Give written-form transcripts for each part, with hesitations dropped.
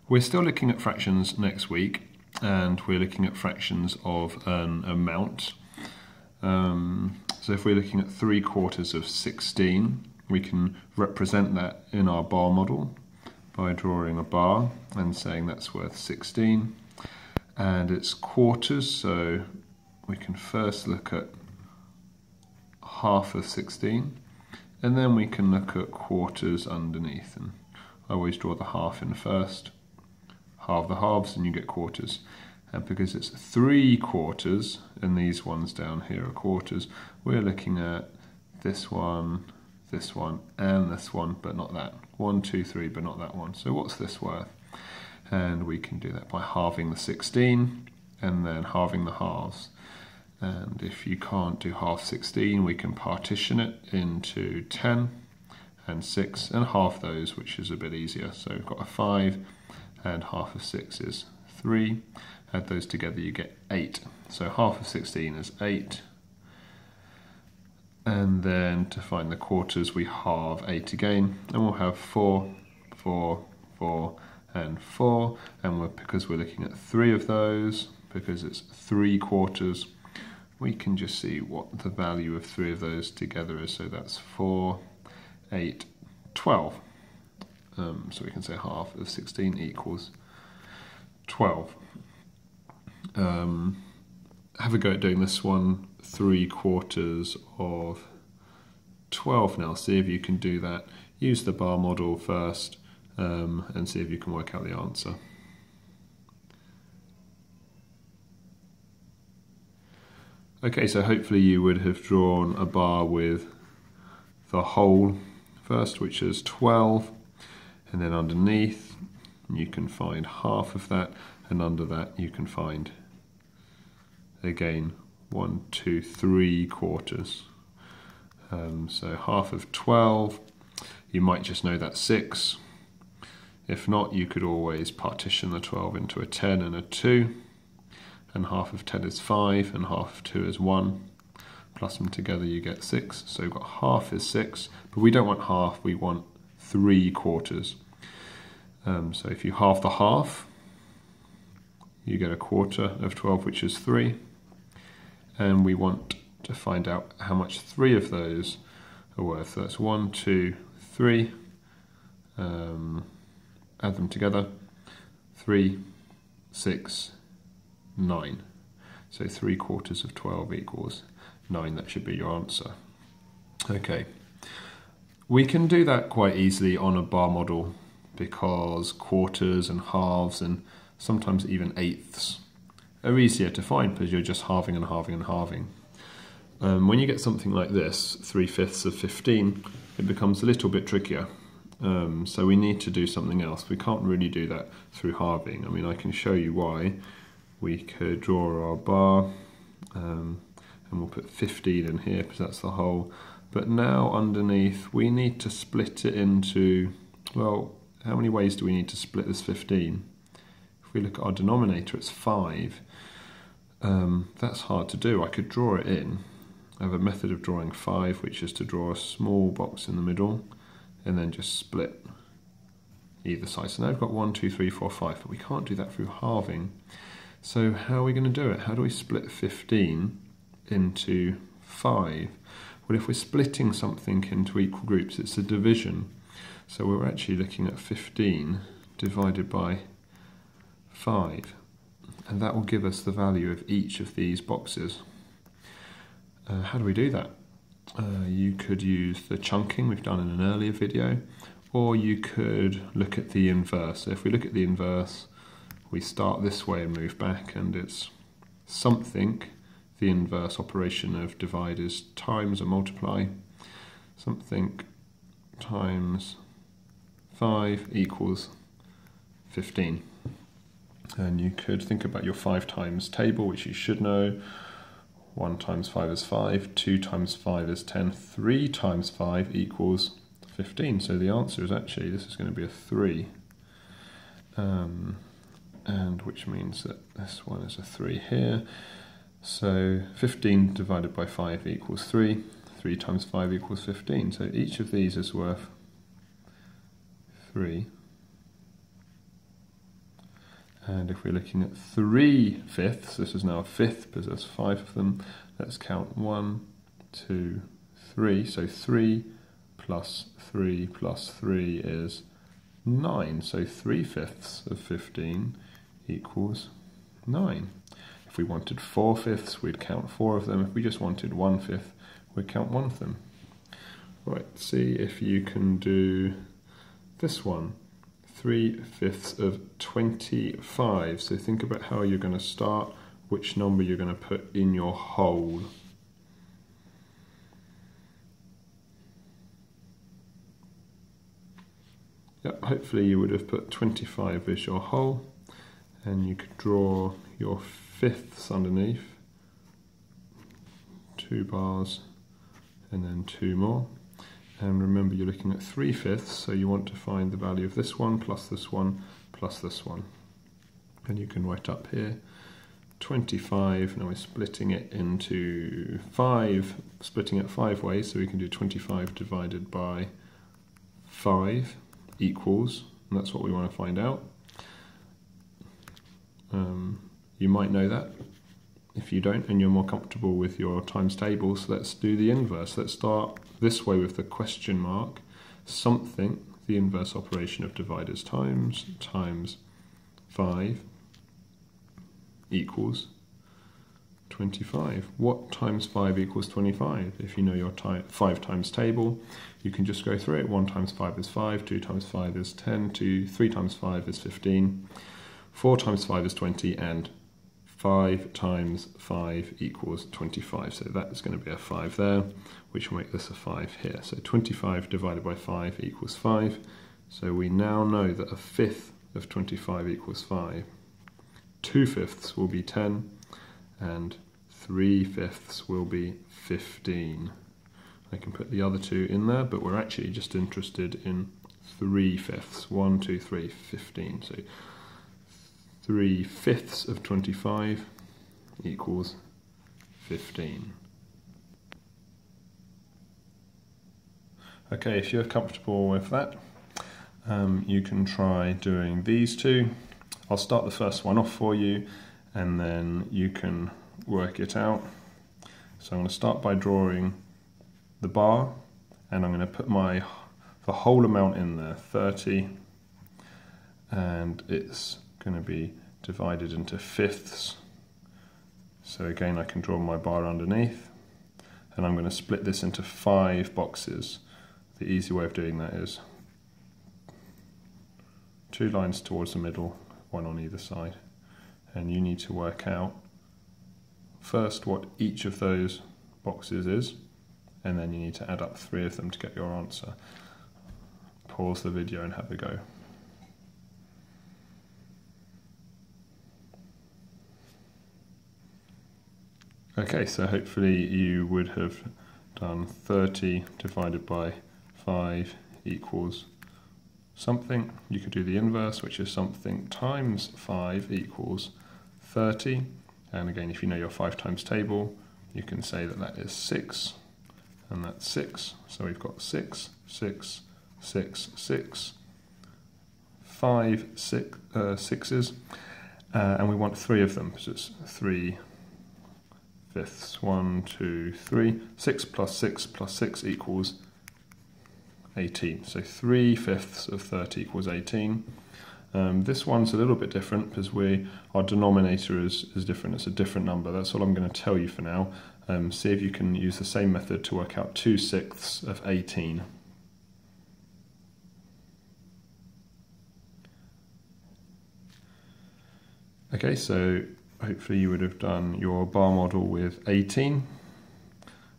We're still looking at fractions next week, and we're looking at fractions of an amount. So if we're looking at 3/4 of 16, we can represent that in our bar model by drawing a bar and saying that's worth 16. And it's quarters, so we can first look at half of 16, and then we can look at quarters underneath. And I always draw the half in first, halve the halves, and you get quarters. And because it's 3/4, and these ones down here are quarters, we're looking at this one, and this one, but not that. 1, 2, 3, but not that one. So what's this worth? And we can do that by halving the 16, and then halving the halves. And if you can't do half 16, we can partition it into 10 and 6, and half those, which is a bit easier. So we've got a 5, and half of 6 is 3. Add those together, you get 8. So half of 16 is 8. And then to find the quarters, we halve 8 again, and we'll have 4, 4, 4, and 4. And because we're looking at 3 of those, because it's 3/4, we can just see what the value of 3 of those together is. So that's 4, 8, 12. So we can say half of 16 equals 12. Have a go at doing this one, 3/4 of 12 now. See if you can do that. Use the bar model first, and see if you can work out the answer. Okay, so hopefully you would have drawn a bar with the whole first, which is 12, and then underneath you can find half of that, and under that you can find again 1, 2, 3/4. So half of 12, you might just know that's 6. If not, you could always partition the 12 into a 10 and a 2, and half of 10 is 5, and half of 2 is 1. Plus them together you get 6, so we've got half is 6, but we don't want half, we want 3/4. So if you halve the half, you get a quarter of 12, which is 3. And we want to find out how much 3 of those are worth. So that's 1, 2, 3. Add them together. 3, 6, 9. So 3/4 of 12 equals 9. That should be your answer. Okay. We can do that quite easily on a bar model, because quarters and halves and sometimes even eighths are easier to find because you're just halving and halving and halving. When you get something like this, 3/5 of 15, it becomes a little bit trickier. So we need to do something else. We can't really do that through halving. I mean, I can show you why. We could draw our bar, and we'll put 15 in here because that's the whole. But now underneath, we need to split it into, well, how many ways do we need to split this 15? If we look at our denominator, it's 5. That's hard to do. I could draw it in. I have a method of drawing 5, which is to draw a small box in the middle and then just split either side. So now we've got 1, 2, 3, 4, 5, but we can't do that through halving. So how are we going to do it? How do we split 15 into 5? Well, if we're splitting something into equal groups, it's a division. So we're actually looking at 15 divided by 5. And that will give us the value of each of these boxes. How do we do that? You could use the chunking we've done in an earlier video, or you could look at the inverse. So if we look at the inverse, we start this way and move back, and it's something. The inverse operation of divide is times or multiply. Something times 5 equals 15. And you could think about your 5 times table, which you should know. 1 times 5 is 5, 2 times 5 is 10, 3 times 5 equals 15. So the answer is actually, this is going to be a 3. And which means that this one is a 3 here. So 15 divided by 5 equals 3. 3 times 5 equals 15. So each of these is worth 3. And if we're looking at 3/5, this is now a fifth because there's 5 of them. Let's count 1, 2, 3. So 3 plus 3 plus 3 is 9. So 3/5 of 15 equals 9. If we wanted 4/5, we'd count 4 of them. If we just wanted 1/5, we'd count 1 of them. Right, see if you can do this one. 3/5 of 25. So think about how you're going to start, which number you're going to put in your whole. Yep, hopefully you would have put 25 as your whole, and you could draw your fifths underneath. 2 bars and then 2 more. And remember, you're looking at 3/5, so you want to find the value of this one plus this one plus this one. And you can write up here 25. Now we're splitting it into 5, splitting it 5 ways, so we can do 25 divided by 5 equals, and that's what we want to find out. You might know that. If you don't and you're more comfortable with your times tables, let's do the inverse. Let's start this way with the question mark. Something, the inverse operation of dividers times 5 equals 25. What times 5 equals 25? If you know your 5 times table, you can just go through it. 1 times 5 is 5, 2 times 5 is 10, 3 times 5 is 15, 4 times 5 is 20, and 5 times 5 equals 25. So that's going to be a 5 there, which will make this a 5 here. So 25 divided by 5 equals 5. So we now know that a fifth of 25 equals 5. 2/5 will be 10, and 3/5 will be 15. I can put the other 2 in there, but we're actually just interested in 3/5. 1, 2, 3, 15. So 3/5 of 25 equals 15. Okay, if you're comfortable with that, you can try doing these 2. I'll start the first one off for you, and then you can work it out. So I'm going to start by drawing the bar, and I'm going to put the whole amount in there, 30, and it's going to be divided into fifths. So again, I can draw my bar underneath, and I'm going to split this into 5 boxes. The easy way of doing that is 2 lines towards the middle, 1 on either side, and you need to work out first what each of those boxes is, and then you need to add up 3 of them to get your answer. Pause the video and have a go. Okay, so hopefully you would have done 30 divided by 5 equals something. You could do the inverse, which is something times 5 equals 30. And again, if you know your 5 times table, you can say that that is 6, and that's 6. So we've got 6, 6, 6, 6, 5 sixes, and we want 3 of them, so it's 3/5. 1, 2, 3. 6 plus 6 plus 6 equals 18. So 3/5 of 30 equals 18. This one's a little bit different because our denominator is different. It's a different number. That's all I'm going to tell you for now. See if you can use the same method to work out 2/6 of 18. Okay, so hopefully you would have done your bar model with 18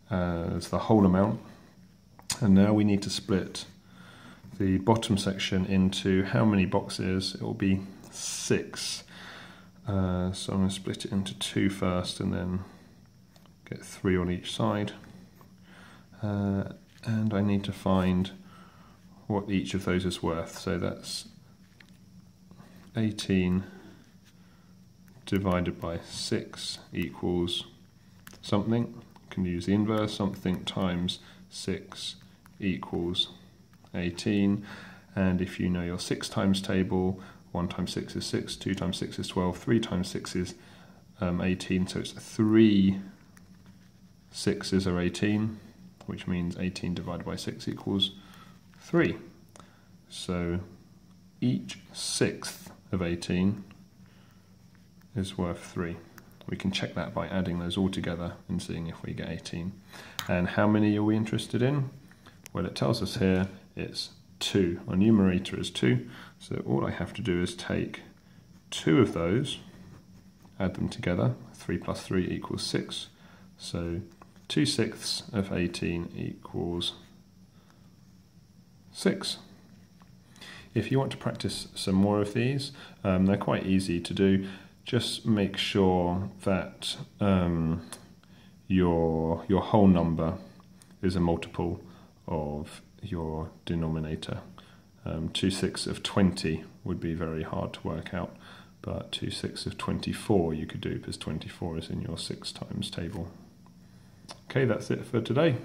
as the whole amount. And now we need to split the bottom section into how many boxes? It will be 6. So I'm going to split it into 2 first and then get 3 on each side. And I need to find what each of those is worth. So that's 18 divided by 6 equals something. You can use the inverse, something times 6 equals 18. And if you know your 6 times table, 1 times 6 is 6, 2 times 6 is 12, 3 times 6 is 18, so it's 3 6s are 18, which means 18 divided by 6 equals 3. So each sixth of 18 is worth 3. We can check that by adding those all together and seeing if we get 18. And how many are we interested in? Well, it tells us here it's 2. Our numerator is 2, so all I have to do is take 2 of those, add them together. 3 plus 3 equals 6. So 2 sixths of 18 equals 6. If you want to practice some more of these, they're quite easy to do. Just make sure that your whole number is a multiple of your denominator. 2 sixths of 20 would be very hard to work out, but 2 sixths of 24 you could do because 24 is in your 6 times table. Okay, that's it for today.